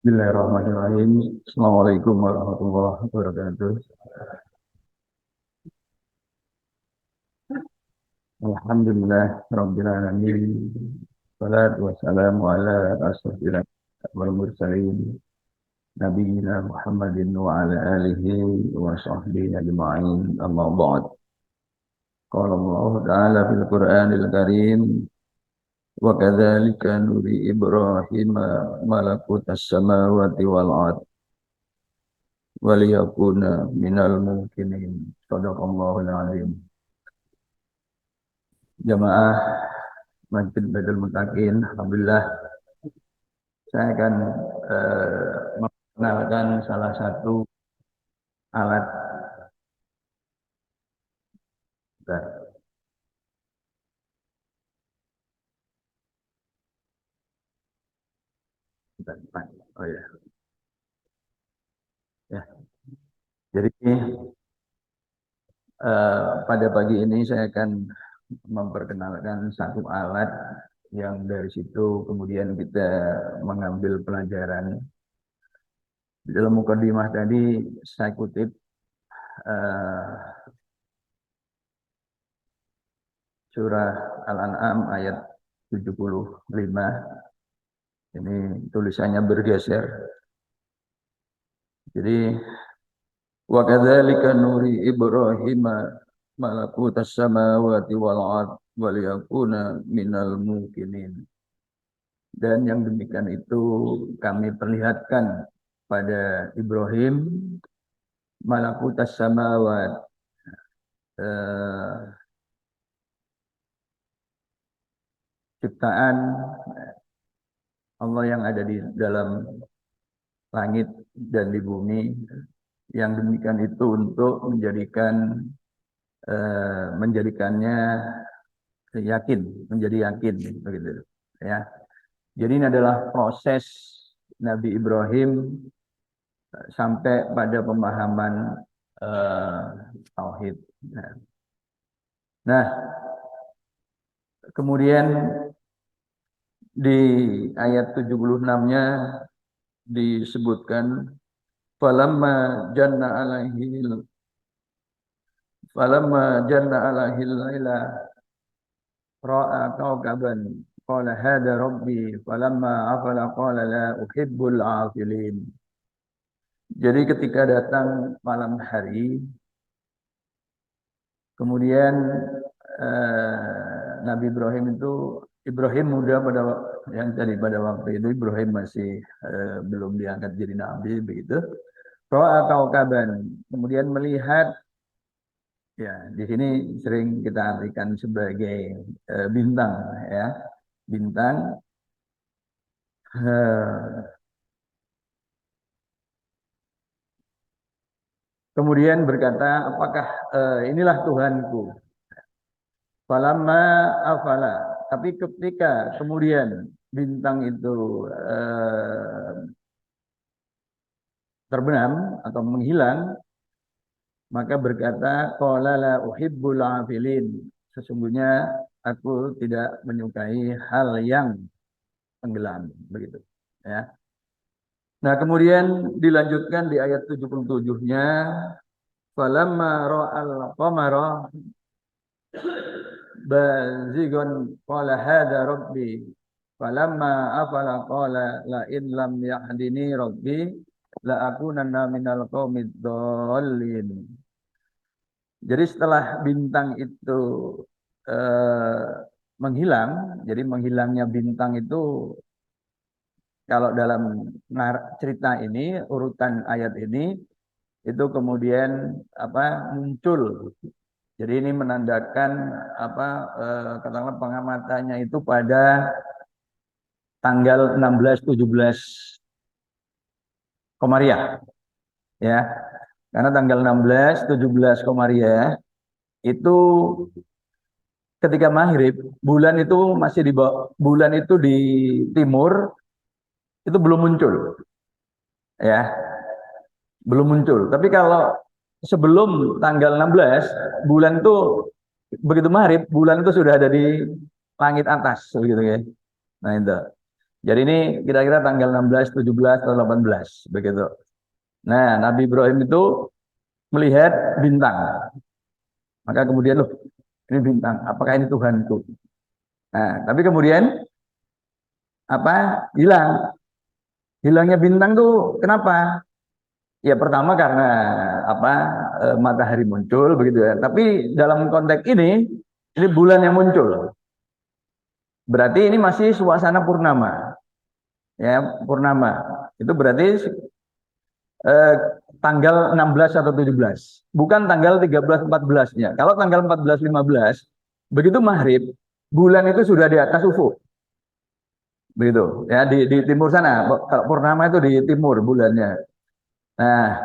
Bismillahirrahmanirrahim. Assalamualaikum warahmatullahi wabarakatuh. Alhamdulillah Rabbil Alamin. Salatu wassalamu ala asrofil anbiya'i wal mursalin. Nabiyina Muhammadin wa ala alihi wa sahbihi ajma'in. Amma ba'd. Qala Allah Ta'ala fil Qur'anil Karim. Wa kadzalika nuri Ibrahim malakutas samawati wal ard. Waliyakuna minal mukminin. Shadaqallahul azim. Jamaah Masjid Baitul Muttaqin, alhamdulillah saya akan memperkenalkan salah satu alat. Bentar, bentar. Oh ya, ya. Jadi pada pagi ini saya akan memperkenalkan satu alat yang dari situ kemudian kita mengambil pelajaran. Di dalam mukadimah tadi saya kutip eh, surah Al-An'am ayat 75. Ini tulisannya bergeser. Jadi wa kadzalika nuri Ibrahim malakutas samawati wal ard wal yakuna minal mukminin. Dan yang demikian itu kami perlihatkan pada Ibrahim malakutas samawat, eh, ciptaan Allah yang ada di dalam langit dan di bumi, yang demikian itu untuk menjadikannya yakin, menjadi yakin begitu ya. Jadi ini adalah proses Nabi Ibrahim sampai pada pemahaman eh, tauhid. Nah, kemudian di ayat 76-nya disebutkan falamma janna alaihi laila ra'a kawkaban qala hada rabbi falamma afala qala la uhibbul afilin. Jadi ketika datang malam hari, kemudian Nabi Ibrahim itu, Ibrahim muda pada waktu itu Ibrahim masih belum diangkat jadi nabi begitu. Ra'a kaukaban, kemudian melihat, ya di sini sering kita artikan sebagai bintang ya, bintang. Kemudian berkata, apakah inilah Tuhanku? Falamma afala. Tapi ketika kemudian bintang itu terbenam atau menghilang, maka berkata, qala la uhibbul afilin. Sesungguhnya aku tidak menyukai hal yang tenggelam, begitu. Ya. Nah, kemudian dilanjutkan di ayat 77-nya, falamma ra'al qamara bazigon qala hada rabbi falamma afala qala la in lam yahdini rabbi la akunanna minal qaumid dhallin. Jadi setelah bintang itu eh, menghilang, jadi menghilangnya bintang itu kalau dalam cerita ini, urutan ayat ini itu kemudian muncul. Jadi ini menandakan katakanlah pengamatannya itu pada tanggal 16-17 Komariah ya. Karena tanggal 16-17 Komariah itu ketika maghrib, bulan itu masih di bawah, bulan itu di timur itu belum muncul. Ya. Belum muncul. Tapi kalau sebelum tanggal 16, bulan itu begitu maghrib, bulan itu sudah ada di langit atas begitu ya. Nah itu. Jadi ini kira-kira tanggal 16, 17, atau 18 begitu. Nah, Nabi Ibrahim itu melihat bintang. Maka kemudian loh, ini bintang, apakah ini Tuhanku? Nah, tapi kemudian apa? Hilang. Hilangnya bintang tuh kenapa? Ya pertama karena apa? Matahari muncul begitu ya. Tapi dalam konteks ini bulan yang muncul. Berarti ini masih suasana purnama. Ya, purnama. Itu berarti eh, tanggal 16 atau 17. Bukan tanggal 13 14-nya. Kalau tanggal 14 15, begitu maghrib, bulan itu sudah di atas ufuk. Begitu. Ya di timur sana. Kalau purnama itu di timur bulannya. Nah,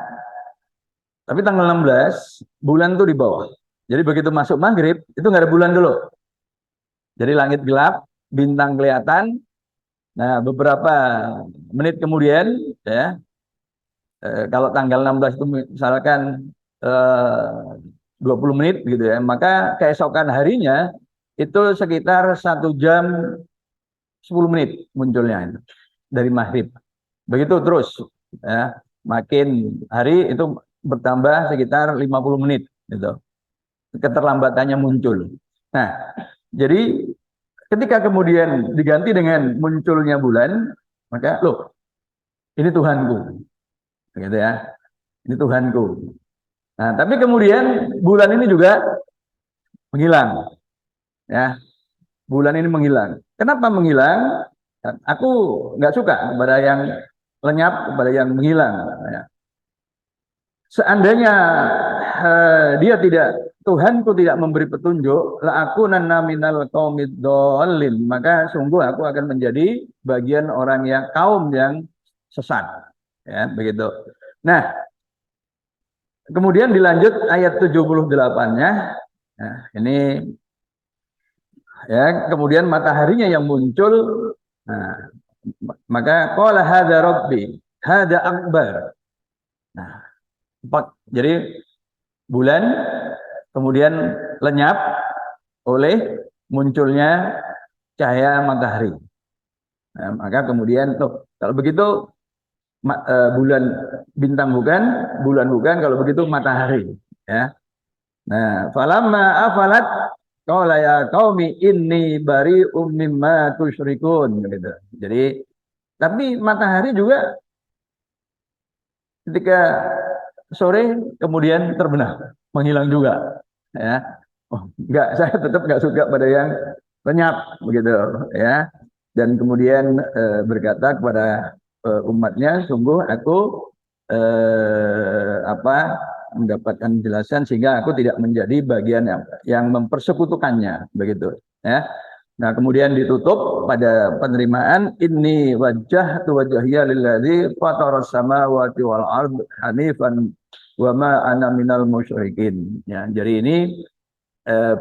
tapi tanggal 16 bulan itu di bawah. Jadi begitu masuk maghrib itu nggak ada bulan dulu. Jadi langit gelap, bintang kelihatan. Nah, beberapa menit kemudian ya, kalau tanggal 16 itu misalkan 20 menit gitu ya, maka keesokan harinya itu sekitar 1 jam 10 menit munculnya itu dari maghrib. Begitu terus ya, makin hari itu bertambah sekitar 50 menit gitu. Keterlambatannya muncul. Nah, jadi ketika kemudian diganti dengan munculnya bulan, maka loh, ini Tuhanku, gitu ya. Ini Tuhanku. Nah, tapi kemudian bulan ini juga menghilang, ya. Bulan ini menghilang. Kenapa menghilang? Aku nggak suka kepada yang lenyap, kepada yang menghilang. Ya. Seandainya dia tidak, Tuhanku tidak memberi petunjuk, la aku nana minal qaumid dhalin, maka sungguh aku akan menjadi bagian orang yang kaum yang sesat. Ya, begitu. Nah, kemudian dilanjut ayat 78-nya. Nah, ini ya, kemudian mataharinya yang muncul. Nah, maka qala hadza rabbi, hadza akbar. Nah, jadi bulan kemudian lenyap oleh munculnya cahaya matahari. Nah, maka kemudian tuh kalau begitu bulan bintang bukan, bulan bukan, kalau begitu matahari. Ya. Nah, falamma afalat qala ya qaumi inni bari'um mimma tusyrikun gitu. Jadi tapi matahari juga ketika sore kemudian terbenam, menghilang juga. Ya, oh, enggak, saya tetap enggak suka pada yang lenyap begitu, ya. Dan kemudian berkata kepada umatnya, sungguh aku apa mendapatkan jelasan sehingga aku tidak menjadi bagian yang mempersekutukannya begitu, ya. Nah, kemudian ditutup pada penerimaan inni wajjahtu wajhiya lilladzi fataras samawati wal ard hanifan wa ma ana minal musyrikin. Ya, jadi ini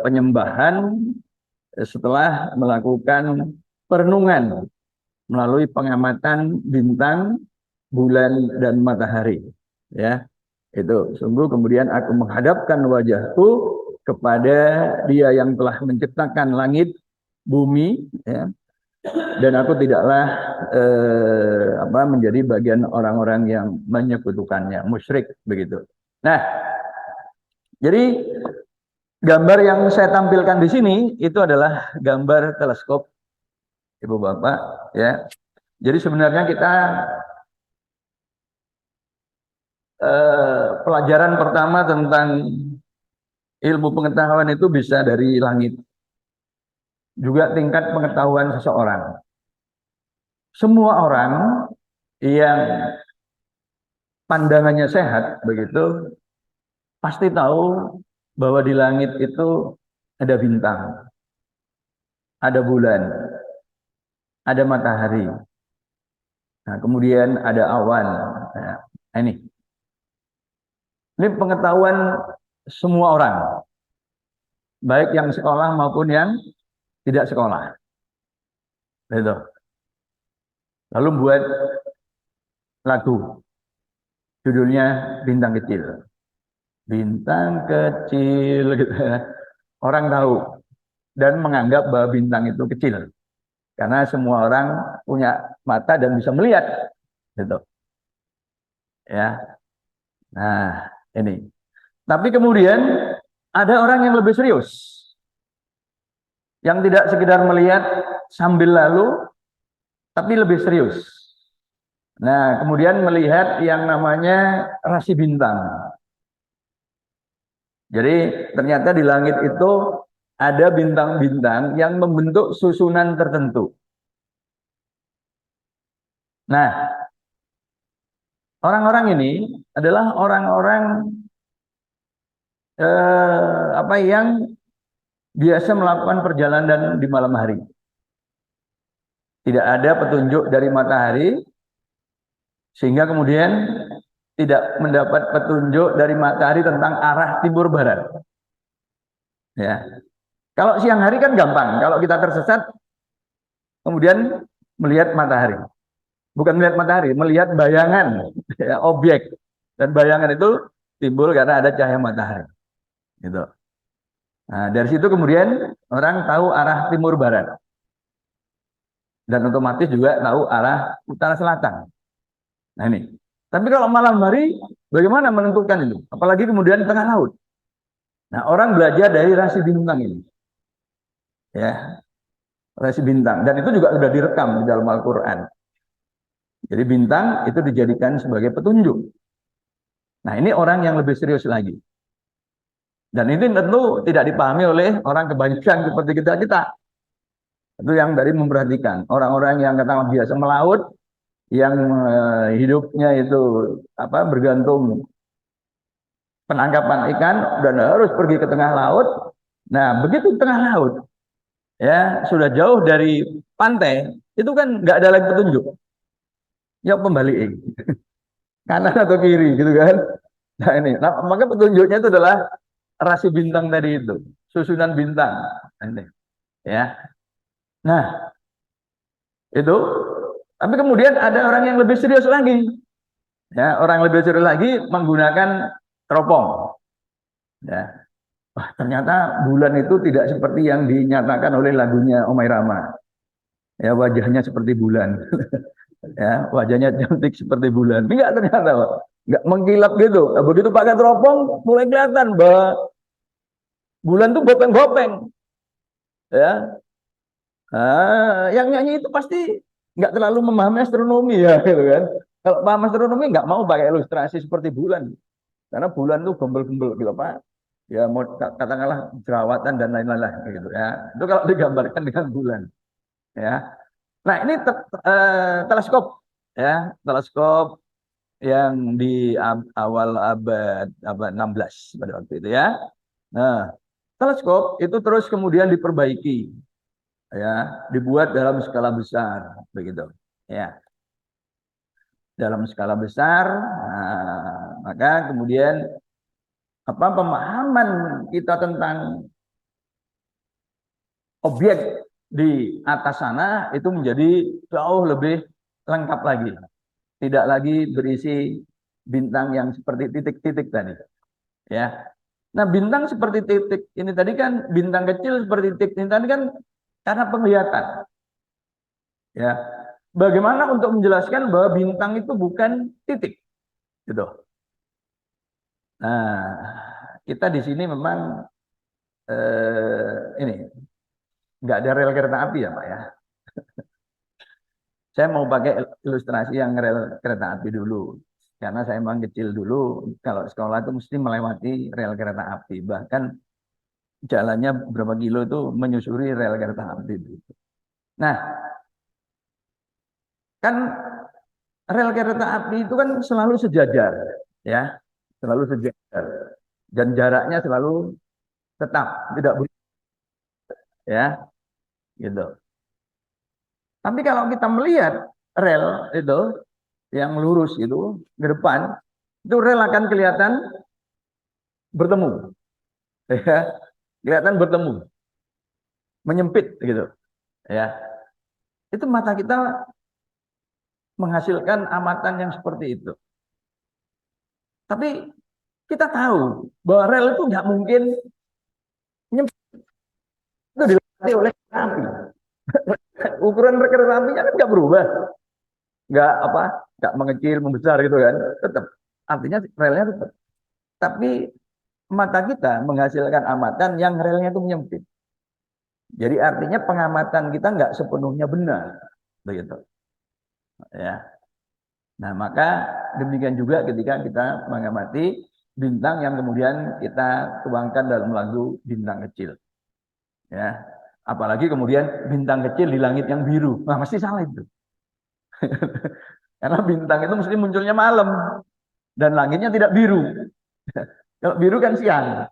penyembahan setelah melakukan perenungan melalui pengamatan bintang, bulan dan matahari. Ya, itu sungguh kemudian aku menghadapkan wajahku kepada Dia yang telah menciptakan langit, bumi, ya, dan aku tidaklah menjadi bagian orang-orang yang menyekutukannya, musyrik begitu. Nah, jadi gambar yang saya tampilkan di sini itu adalah gambar teleskop, Ibu Bapak, ya. Jadi sebenarnya kita pelajaran pertama tentang ilmu pengetahuan itu bisa dari langit. Juga tingkat pengetahuan seseorang. Semua orang yang pandangannya sehat begitu pasti tahu bahwa di langit itu ada bintang, ada bulan, ada matahari. Nah, kemudian ada awan. Nah, ini pengetahuan semua orang, baik yang sekolah maupun yang tidak sekolah. Gitu. Lalu buat lagu, judulnya Bintang Kecil. Bintang kecil gitu ya. Orang tahu dan menganggap bahwa bintang itu kecil. karena semua orang punya mata dan bisa melihat, gitu. Ya, nah ini. Tapi kemudian ada orang yang lebih serius, yang tidak sekedar melihat sambil lalu, tapi lebih serius. Nah, kemudian melihat yang namanya rasi bintang. Jadi ternyata di langit itu ada bintang-bintang yang membentuk susunan tertentu. Nah, orang-orang ini adalah orang-orang apa yang biasa melakukan perjalanan di malam hari. Tidak ada petunjuk dari matahari, sehingga kemudian tidak mendapat petunjuk dari matahari tentang arah timur barat. Ya, kalau siang hari kan gampang. Kalau kita tersesat, kemudian melihat matahari, bukan melihat matahari, melihat bayangan, ya, objek, dan bayangan itu timbul karena ada cahaya matahari. Gitu. Nah, dari situ kemudian orang tahu arah timur barat, dan otomatis juga tahu arah utara selatan. Nah ini. Tapi kalau malam hari, bagaimana menentukan itu? Apalagi kemudian tengah laut. Nah, orang belajar dari rasi bintang ini. Ya, rasi bintang. Dan itu juga sudah direkam di dalam Al-Quran. Jadi bintang itu dijadikan sebagai petunjuk. Nah, ini orang yang lebih serius lagi. Dan ini tentu tidak dipahami oleh orang kebanyakan seperti kita-kita. Itu yang dari memperhatikan. Orang-orang yang katakan biasa melaut, yang hidupnya itu bergantung penangkapan ikan dan harus pergi ke tengah laut. Nah, begitu tengah laut, ya sudah jauh dari pantai, itu kan nggak ada lagi petunjuk. Ya pembalik, kanan atau kiri, gitu kan? Nah ini, maka petunjuknya itu adalah rasi bintang tadi itu, susunan bintang. Ini, ya. Nah, itu. Tapi kemudian ada orang yang lebih serius lagi. Ya, orang yang lebih serius lagi menggunakan teropong. Ya. Wah, ternyata bulan itu tidak seperti yang dinyatakan oleh lagunya Omai Rama. Ya, wajahnya seperti bulan. Ya, wajahnya cantik seperti bulan. Enggak ternyata, Pak. Enggak mengkilap gitu. Nah, begitu pakai teropong mulai kelihatan bahwa bulan tuh bopeng-bopeng. Ya. Yang nyanyi itu pasti nggak terlalu memahami astronomi ya, gitu kan. Kalau paham astronomi nggak mau pakai ilustrasi seperti bulan. Karena bulan tuh gembel-gembel gitu, Pak. Ya mau katakanlah jerawatan dan lain-lain lah gitu ya. Itu kalau digambarkan dengan bulan. Ya. Nah, ini teleskop ya, teleskop yang di awal abad 16 pada waktu itu ya. Nah, teleskop itu terus kemudian diperbaiki ya, dibuat dalam skala besar begitu. Ya, dalam skala besar. Nah, maka kemudian pemahaman kita tentang objek di atas sana itu menjadi jauh lebih lengkap lagi. Tidak lagi berisi bintang yang seperti titik-titik tadi. Ya. Nah, bintang seperti titik ini tadi kan, bintang kecil seperti titik ini tadi kan karena penglihatan. Ya. Bagaimana untuk menjelaskan bahwa bintang itu bukan titik? Gitu. Nah, kita di sini memang ini nggak ada rel kereta api ya, Pak ya. Saya mau pakai ilustrasi yang rel kereta api dulu. Karena saya memang kecil dulu, kalau sekolah itu mesti melewati rel kereta api. Bahkan jalannya berapa kilo itu menyusuri rel kereta api. Nah, kan rel kereta api itu kan selalu sejajar, ya, selalu sejajar. Dan jaraknya selalu tetap, tidak berubah, ya, gitu. Tapi kalau kita melihat rel itu yang lurus itu ke depan, itu rel akan kelihatan bertemu, ya, kelihatan bertemu, menyempit gitu, ya. Itu mata kita menghasilkan amatan yang seperti itu. Tapi kita tahu bahwa rel itu nggak mungkin nyempit, itu dilatih oleh api. ukuran kereta apinya kan nggak berubah, nggak mengecil membesar gitu kan, tetap. Artinya relnya tetap. Tapi mata kita menghasilkan amatan yang relnya itu menyempit. Jadi artinya pengamatan kita nggak sepenuhnya benar, begitu. Ya. Nah, maka demikian juga ketika kita mengamati bintang yang kemudian kita tuangkan dalam lagu Bintang Kecil. Ya. Apalagi kemudian bintang kecil di langit yang biru. Nah, mesti salah itu. Karena bintang itu mesti munculnya malam dan langitnya tidak biru. Kalau biru kan siang.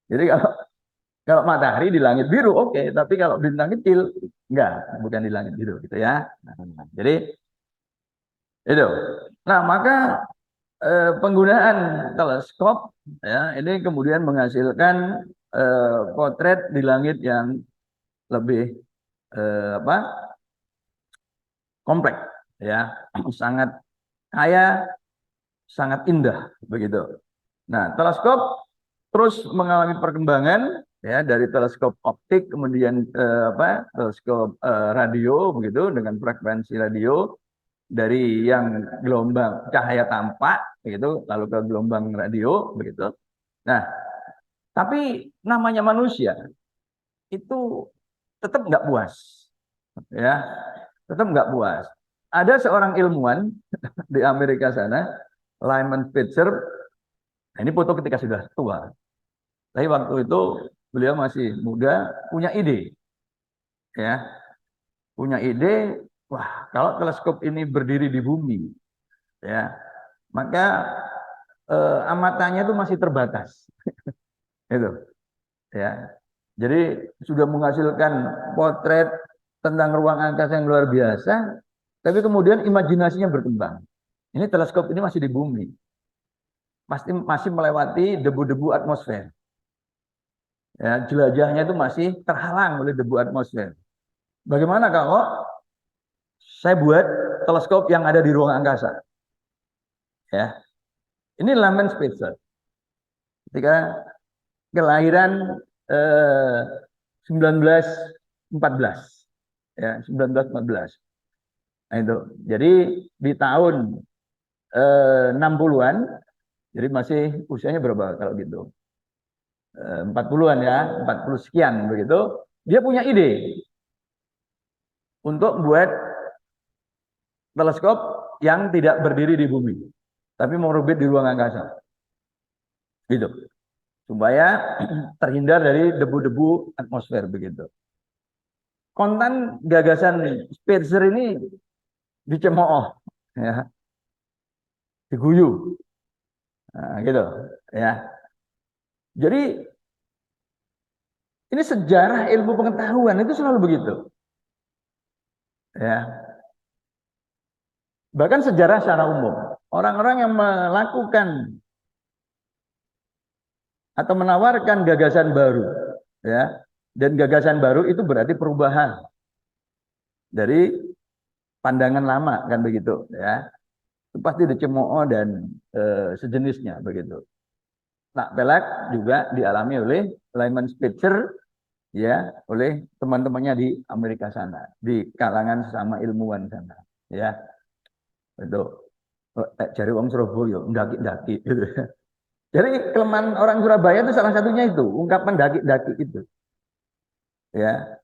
Jadi kalau matahari di langit biru oke, tapi kalau bintang kecil enggak, bukan di langit biru gitu ya. Nah, jadi itu. Nah, maka penggunaan teleskop ya ini kemudian menghasilkan potret di langit yang lebih apa? Kompleks ya, sangat kaya, sangat indah begitu. Nah, teleskop terus mengalami perkembangan ya dari teleskop optik kemudian teleskop radio begitu dengan frekuensi radio dari yang gelombang cahaya tampak begitu lalu ke gelombang radio begitu. Nah, tapi namanya manusia itu tetap nggak puas ya, tetap nggak puas. Ada seorang ilmuwan di Amerika sana, Lyman Spitzer. Nah, ini foto ketika sudah tua. Tapi waktu itu beliau masih muda, punya ide, ya, punya ide. Wah, kalau teleskop ini berdiri di bumi, ya, maka amatannya itu masih terbatas, itu, ya. Jadi sudah menghasilkan potret tentang ruang angkasa yang luar biasa, tapi kemudian imajinasinya berkembang. Ini teleskop ini masih di bumi, masih melewati debu-debu atmosfer. Ya, jelajahnya itu masih terhalang oleh debu atmosfer. Bagaimana kalau saya buat teleskop yang ada di ruang angkasa? Ya, ini Lyman Spitzer. Ketika kelahiran 1914, ya 1914. Nah itu, jadi di tahun 60-an, jadi masih usianya berapa kalau gitu? 40-an ya, 40 sekian begitu. Dia punya ide untuk buat teleskop yang tidak berdiri di bumi, tapi mengorbit di ruang angkasa. Gitu. Supaya terhindar dari debu-debu atmosfer begitu. Konten gagasan Spitzer ini dicemooh, ya, diguyu, nah, gitu, ya. Jadi ini sejarah ilmu pengetahuan itu selalu begitu, ya. Bahkan sejarah secara umum, orang-orang yang melakukan atau menawarkan gagasan baru, ya, dan gagasan baru itu berarti perubahan dari pandangan lama kan begitu, ya. Itu pasti dicemooh dan sejenisnya begitu. Nah, pelak juga dialami oleh Lyman Spitzer ya, oleh teman-temannya di Amerika sana, di kalangan sesama ilmuwan sana, ya. Itu cari wong Surabaya, ndaki-ndaki gitu. Jadi kelemahan orang Surabaya itu salah satunya itu, ungkapan daki-daki itu. Ya.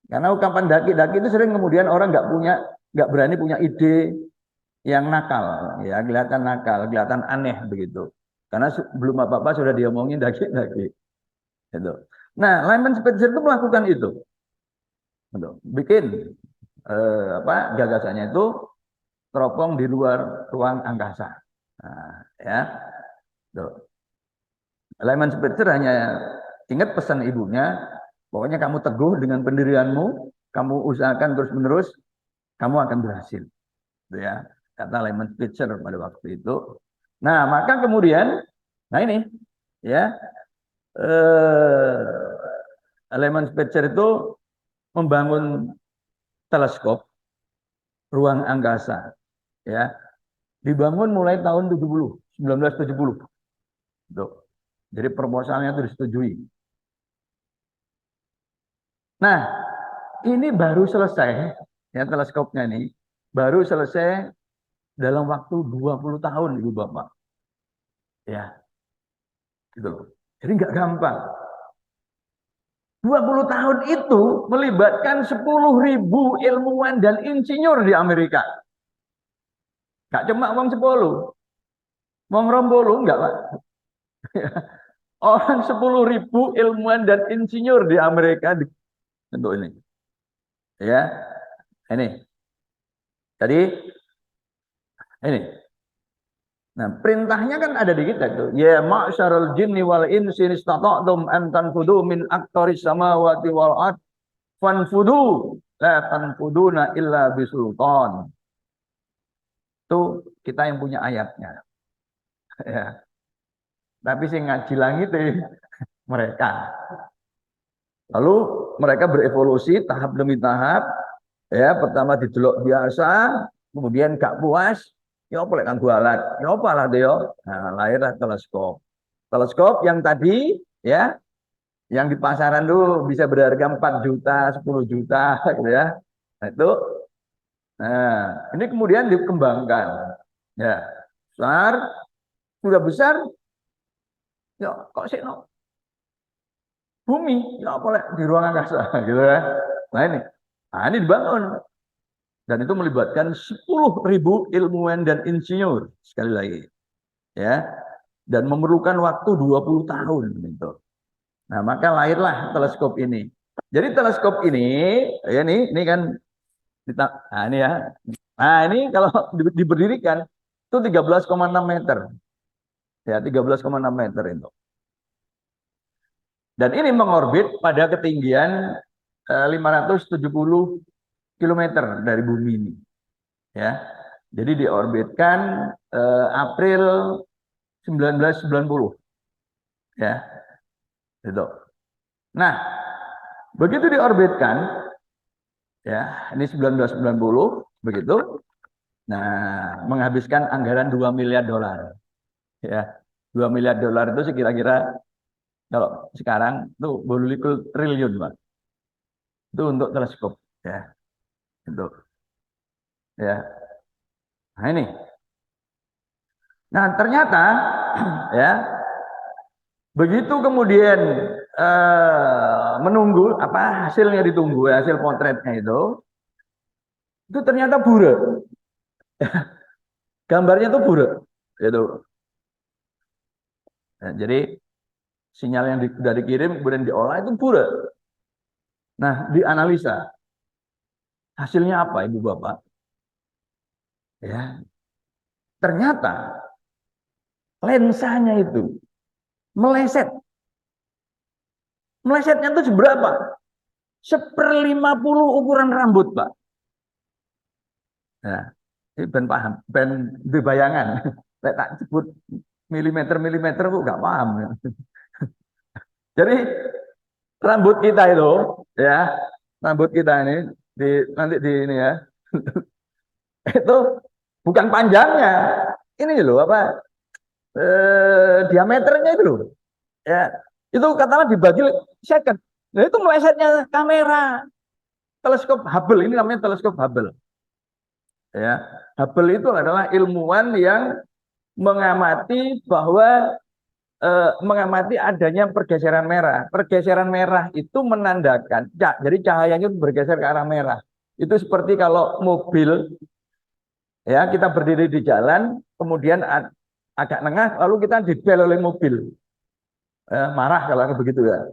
Karena ungkapan daki-daki itu sering kemudian orang nggak berani punya ide yang nakal, ya, kelihatan nakal, kelihatan aneh begitu. Karena belum apa-apa sudah diomongin daki-daki. Gitu. Nah, Lyman Spitzer itu melakukan itu. Gitu. Bikin gagasannya itu teropong di luar ruang angkasa. Nah, ya. Tuh. Lyman Spitzer hanya ingat pesan ibunya, pokoknya kamu teguh dengan pendirianmu, kamu usahakan terus-menerus, kamu akan berhasil. Gitu ya, kata Lyman Spitzer pada waktu itu. Nah, maka kemudian, nah ini, ya, Lyman Spitzer itu membangun teleskop ruang angkasa, ya, dibangun mulai tahun 1970. Tuh. Jadi proposalnya itu disetujui. Nah, ini baru selesai, ya teleskopnya ini, baru selesai dalam waktu 20 tahun, Ibu Bapak. Ya, gitu loh. Jadi nggak gampang. 20 tahun itu melibatkan 10.000 ilmuwan dan insinyur di Amerika. Nggak cuma uang 10, uang rombolu enggak, Pak. Orang 10.000 ilmuwan dan insinyur di Amerika untuk ini. Ya, ini. Jadi ini. Nah, perintahnya kan ada di kita tuh. Ya ma'syarul jinni wal insi istata'tum an tanfudu min aqtaris samawati wal ard fanfudu la tanfuduna illa bisultan. Itu kita yang punya ayatnya. Ya. Tapi sing ngaji langit mereka. Lalu mereka berevolusi tahap demi tahap. Ya, pertama didelok biasa, kemudian gak puas, ya apa lek kanggo alat? Ya apa lah yo? Nah, lahirlah teleskop. Teleskop yang tadi ya, yang di pasaran tuh bisa berharga 4 juta, 10 juta gitu ya. Nah, itu ini kemudian dikembangkan. Ya, besar, sudah besar, ya kok sih no? Bumi, ya apa lek di ruang angkasa gitu ya. Nah ini dibangun. Dan itu melibatkan 10.000 ilmuwan dan insinyur sekali lagi, ya, dan memerlukan waktu 20 tahun gitu. Nah, maka lahirlah teleskop ini. Jadi teleskop ini, ya ini kan, nah ini ya. Nah ini kalau diberdirikan itu 13,6 meter, ya 13,6 meter itu. Dan ini mengorbit pada ketinggian 570 kilometer dari bumi ini, ya. Jadi diorbitkan April 1990, ya, itu. Nah, begitu diorbitkan, ya, ini 1990, begitu. Nah, menghabiskan anggaran 2 miliar dolar, ya. 2 miliar dolar itu kira-kira kalau sekarang itu 20 triliun, Pak. Itu untuk teleskop, ya, itu, ya. Nah ini. Nah ternyata, ya, begitu kemudian menunggu apa hasilnya ditunggu, hasil potretnya itu ternyata buram. Gambarnya tuh buram, itu. Nah, jadi sinyal yang sudah dikirim kemudian diolah itu buram. Nah, dianalisa hasilnya apa, Ibu Bapak? Ya, ternyata lensanya itu meleset. Melesetnya itu seberapa? 1/50 ukuran rambut, Pak. Nah, ini ben paham, ben bayangan. Saya tak sebut milimeter kok nggak paham. Jadi rambut kita itu, ya, rambut kita ini nanti di ini ya, itu bukan panjangnya, ini loh apa diameternya itu loh, ya, itu katakanlah dibagi second. Nah itu melesetnya kamera teleskop Hubble, ini namanya teleskop Hubble, ya. Hubble itu adalah ilmuwan yang mengamati bahwa mengamati adanya pergeseran merah. Pergeseran merah itu menandakan, jadi cahayanya itu bergeser ke arah merah. Itu seperti kalau mobil, ya, kita berdiri di jalan, kemudian agak nengah, lalu kita dibel oleh mobil, marah kalau begitu ya.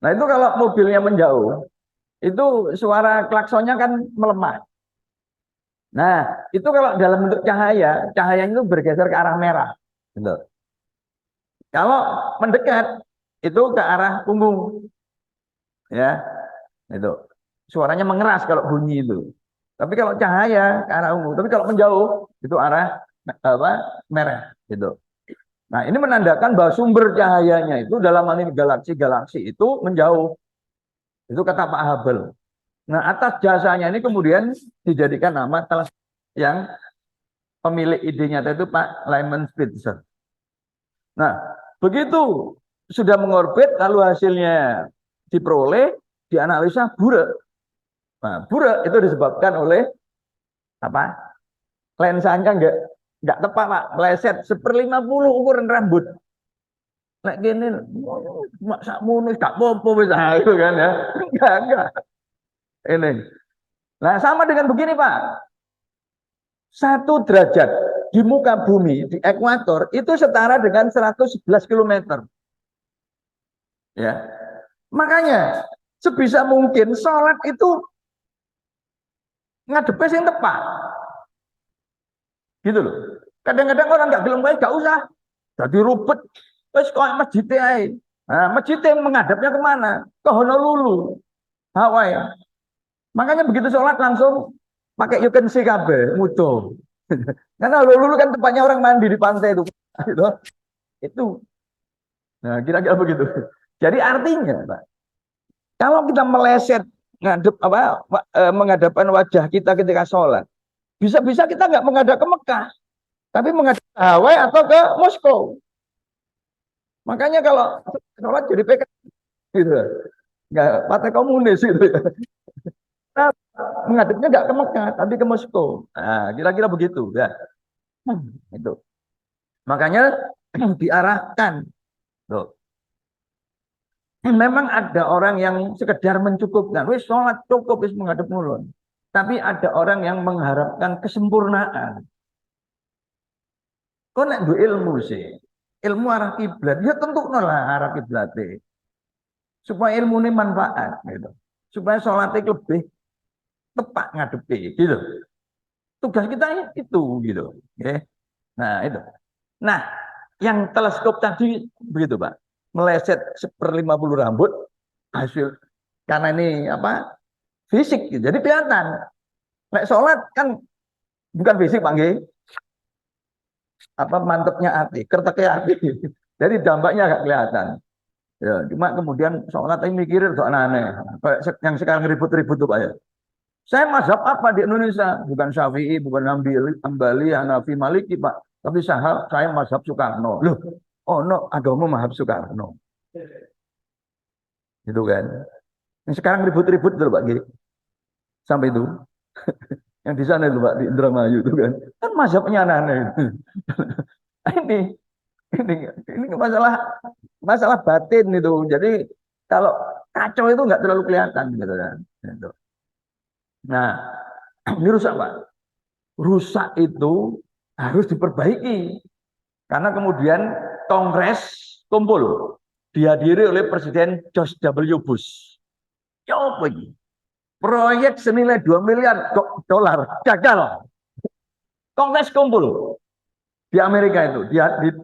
Nah itu kalau mobilnya menjauh, itu suara klaksonnya kan melemah. Nah itu kalau dalam bentuk cahaya, cahayanya itu bergeser ke arah merah. Gitu. Kalau mendekat itu ke arah punggung, ya, itu suaranya mengeras kalau bunyi itu. Tapi kalau cahaya ke arah ungu, tapi kalau menjauh itu arah apa merah, gitu. Nah ini menandakan bahwa sumber cahayanya itu dalam hal ini galaksi-galaksi itu menjauh. Itu kata Pak Hubble. Nah atas jasanya ini kemudian dijadikan nama yang pemilik idenya itu Pak Lyman Spitzer. Nah begitu sudah mengorbit, lalu hasilnya diperoleh, dianalisa burak. Nah, burak itu disebabkan oleh apa? Lensanya nggak tepat Pak, meleset 1/50 ukuran rambut. Nek gini, mak sakmono gak apa-apa wis itu kan ya. Enggak. Ini. Nah, sama dengan begini Pak. 1 derajat di muka bumi di ekuator itu setara dengan 111 kilometer. Ya. Makanya sebisa mungkin sholat itu ngadepnya yang tepat. Gitu loh. Kadang-kadang orang nggak bilang baik, nggak usah. Jadi rupet. Terus kok masjid aja. Nah, masjid yang menghadapnya kemana? Ke Honolulu, Hawaii. Makanya begitu sholat langsung pakai you can see kabeh, muto. Karena Honolulu kan tempatnya orang mandi di pantai itu. Gitu. Itu. Nah, kira-kira begitu. Jadi artinya, Pak, kalau kita meleset ngadep menghadapkan wajah kita ketika sholat, bisa-bisa kita nggak menghadap ke Mekah, tapi menghadap ke Hawaii atau ke Moskow. Makanya kalau sholat jadi PKI, gitu, nggak partai komunis gitu ya. Nah, menghadapnya nggak ke Mekah, tapi ke Moskow. Nah, kira-kira begitu ya. Itu. Makanya diarahkan. Tuh. Memang ada orang yang sekedar mencukupkan, wis sholat cukup, wis menghadap mulun. Tapi ada orang yang mengharapkan kesempurnaan. Kau nak do ilmu sih, ilmu arah kiblat, ya tentu lah arah kiblat supaya ilmu ini manfaat, gitu. Supaya sholatnya lebih tepat ngadepi, gitu. Tugas kita itu, gitu. Okay. Nah itu. Nah, yang teleskop tadi begitu Pak, meleset 1/50 rambut hasil karena ini apa fisik, gitu. Jadi kelihatan. Nek sholat kan bukan fisik Pak Nggih. Apa mantepnya hati, kerteknya hati. Jadi dampaknya agak kelihatan. Ya, cuma kemudian sholat ini mikirin soal aneh. Yang sekarang ribut-ribut tuh Pak ya. Saya mazhab apa di Indonesia? Bukan Syafi'i, bukan Hambali, Hanafi, Maliki Pak. Tapi saya mazhab Soekarno. Loh, oh no, agama mazhab Soekarno. Gitu kan. Yang sekarang ribut-ribut tuh Pak G. Sampai itu. Yang di sana itu Pak, di Indramayu itu kan. Kan mazhabnya aneh-aneh. ini ini ini masalah batin itu. Jadi kalau kacau itu nggak terlalu kelihatan gitu kan. Gitu. Nah, ini rusak Pak. Rusak itu harus diperbaiki karena kemudian Kongres kumpul dihadiri oleh Presiden George W. Bush. Ya apa ini? Proyek senilai 2 miliar dolar gagal. Kongres kumpul di Amerika itu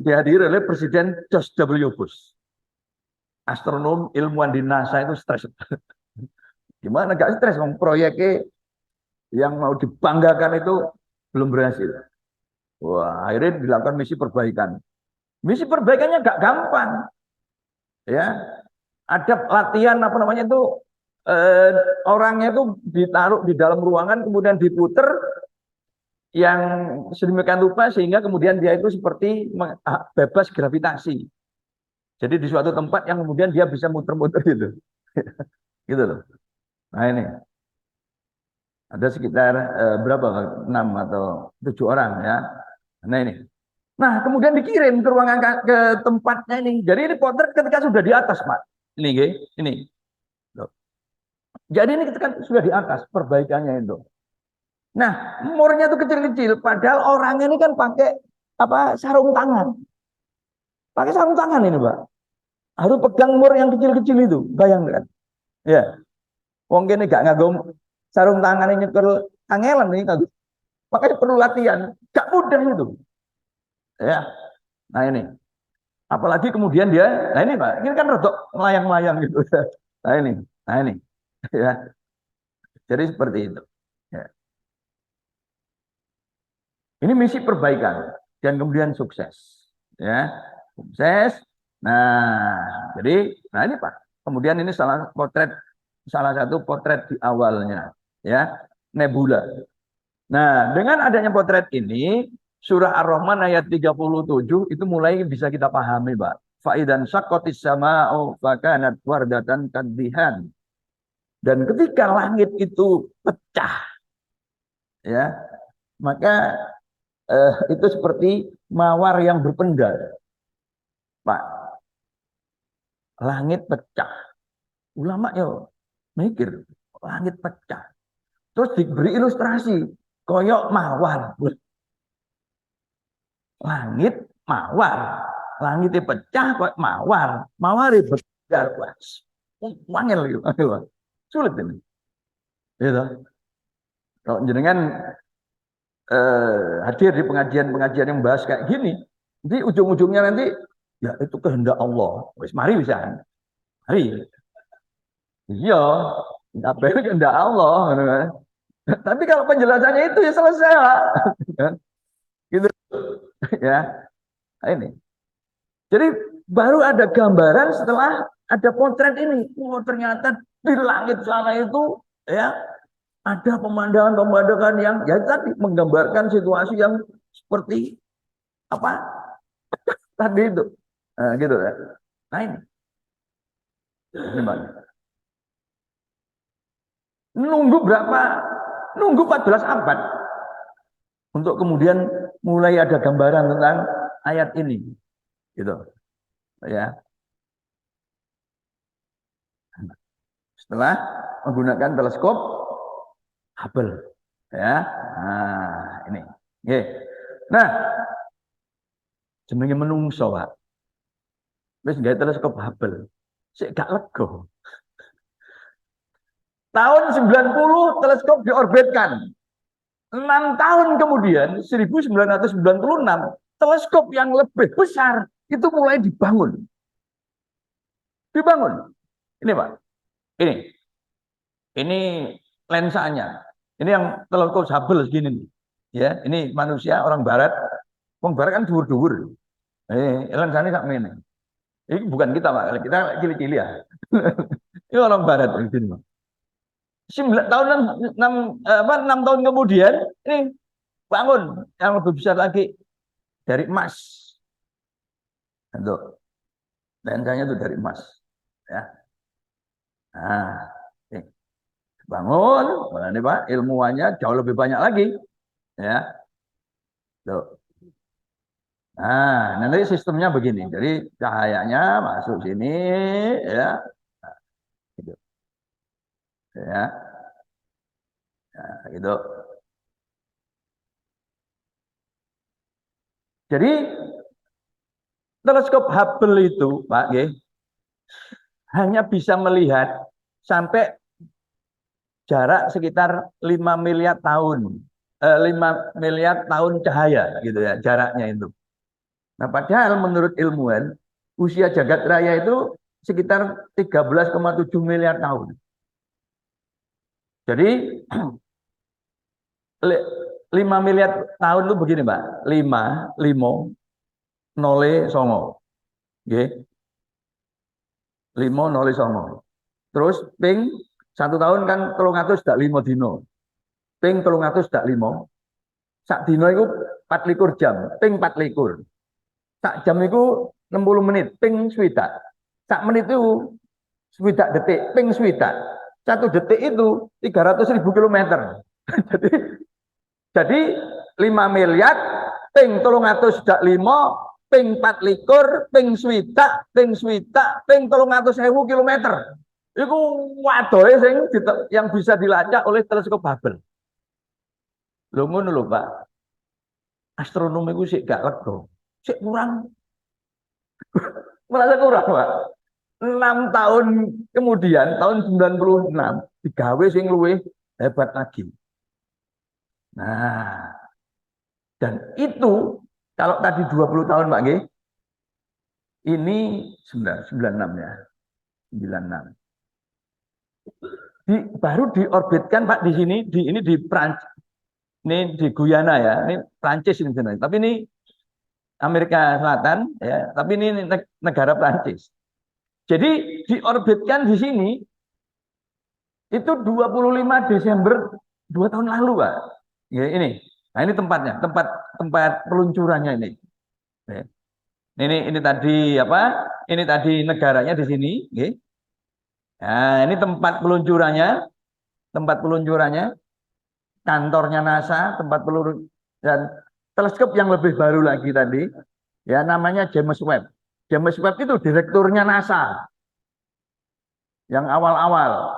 dihadiri oleh Presiden George W. Bush. Astronom ilmuwan di NASA itu stres. Gimana gak stres? Proyeknya yang mau dibanggakan itu belum berhasil. Wah, akhirnya dilakukan misi perbaikan. Misi perbaikannya gak gampang. Ya, ada latihan apa namanya itu orangnya itu ditaruh di dalam ruangan kemudian diputer yang sedemikian rupa sehingga kemudian dia itu seperti bebas gravitasi. Jadi di suatu tempat yang kemudian dia bisa muter-muter gitu. Gitu loh. Nah ini ada sekitar berapa? 6 atau 7 orang ya. Nah ini. Nah kemudian dikirim ke ruangan ke tempatnya ini. Jadi ini potret ketika sudah di atas Pak. Ini. Loh. Jadi ini ketika sudah di atas perbaikannya itu. Nah, murnya itu kecil-kecil, padahal orang ini kan pakai apa sarung tangan. Pakai sarung tangan ini, Pak. Harus pegang mur yang kecil-kecil itu, bayangkan. Ya, wong ini gak ngagum sarung tangan ini nyekel kangelan ini kagum. Makanya perlu latihan, gak mudah itu. Ya. Nah, ini. Apalagi kemudian dia, nah ini Pak, ini kan rodok melayang-layang gitu. Nah ini. Ya. Jadi seperti itu. Ya. Ini misi perbaikan dan kemudian sukses. Ya, sukses. Nah, jadi ini Pak. Kemudian ini salah satu potret di awalnya, ya, nebula. Nah, dengan adanya potret ini, surah Ar-Rahman ayat 37 itu mulai bisa kita pahami, Pak. Faidan syaqqatis sama'u fakanat wardatan kadhihan. Dan ketika langit itu pecah, ya, maka itu seperti mawar yang berpendar, Pak. Langit pecah. Ulama ya mikir, langit pecah. Terus diberi ilustrasi, koyok mawar. Langit mawar. Langitnya pecah kok mawar. Mawar berpendar, Pak. Wangil, wangil. Sulit ini. Gitu. Kalau jenengan hadir di pengajian-pengajian yang bahas kayak gini, nanti ujung-ujungnya nanti ya itu kehendak Allah. Wis mari bisa. Mari. Iya, apa itu kehendak Allah. Tapi kalau penjelasannya itu ya selesai lah. Gitu ya. Nah, ini. Jadi baru ada gambaran setelah ada potret ini. Oh, ternyata di langit sana itu ya ada pemandangan-pemandangan yang ya tadi menggambarkan situasi yang seperti apa tadi itu. Nah, gitu ya. Nah ini. Gimana? Nunggu berapa? Nunggu 14 abad untuk kemudian mulai ada gambaran tentang ayat ini. Gitu. Ya. Setelah menggunakan teleskop Hubble. Ya. Nah, ini. Oke. Nah, jenenge menungso, Pak. Wis gawe teleskop Hubble. Sik gak lego. Tahun 90 teleskop diorbitkan. 6 tahun kemudian 1996 teleskop yang lebih besar itu mulai dibangun. Dibangun. Ini Pak. Ini lensanya. Ini yang teleskop Hubble segini nih. Ya, ini manusia orang barat. Orang barat kan dhuwur-dhuwur. Lensanya sak mene. Ini bukan kita, Pak. Kita cili-cili ya. Ini orang barat begini, Pak. 6 tahun kemudian ini bangun yang lebih besar lagi dari emas. Untuk lensanya itu dari emas, ya. Nah, ini bangun, ini Pak, ilmuwannya jauh lebih banyak lagi, ya. Tuh. Nah, nanti sistemnya begini. Jadi cahayanya masuk sini, ya. Nah, gitu. Ya. Nah, gitu. Jadi teleskop Hubble itu, Pak, hanya bisa melihat sampai jarak sekitar 5 miliar tahun. 5 miliar tahun cahaya gitu ya, jaraknya itu. Nah, padahal menurut ilmuwan usia jagat raya itu sekitar 13,7 miliar tahun. Jadi 5 miliar tahun itu begini, Mbak. 5, 0, nggih. 5, 0. Terus ping 1 tahun kan 305 dino. Ping 305. Sak dino itu 24 jam, ping 24. Sak jam itu 60 menit, ping swidak. Sak menit itu swidak detik, ping swidak. 1 detik itu 300.000 kilometer. jadi 5 miliar ping 305 ping 24 ping swidak ping 300.000 kilometer. Itu wadohe sing yang bisa dilacak oleh teleskop Hubble. Lho ngono lho, Pak. Astronomi itu sih gak lego. Sik kurang. Merasa kurang, Pak. 6 tahun kemudian, tahun 96, digawe sing luwih hebat lagi. Nah, dan itu kalau tadi 20 tahun, Pak, ini 96 ya. 96. Baru diorbitkan, Pak, di sini, ini di Prancis. Ini di Guyana ya, ini Prancis ini sebenarnya. Tapi ini Amerika Selatan ya, tapi ini negara Prancis. Jadi diorbitkan di sini itu 25 Desember 2 tahun lalu, Pak. Ya, ini. Nah, ini tempatnya, tempat peluncurannya ini. Ya. Ini tadi apa? Ini tadi negaranya di sini, ya. Nah, ini tempat peluncurannya, kantornya NASA, tempat peluru dan teleskop yang lebih baru lagi tadi, ya namanya James Webb. James Webb itu direkturnya NASA yang awal-awal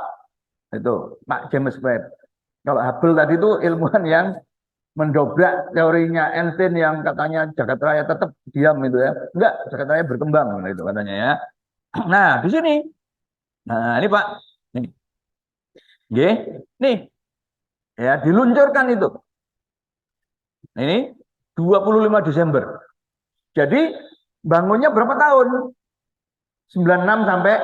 itu Pak James Webb. Kalau Hubble tadi itu ilmuwan yang mendobrak teorinya Einstein yang katanya jagat raya tetap diam itu ya. Enggak, jagat raya berkembang itu katanya ya. Nah, di sini. Nah, ini Pak. Nih. Nggih. Nih, ya diluncurkan itu. Ini 25 Desember. Jadi bangunnya berapa tahun? 96 sampai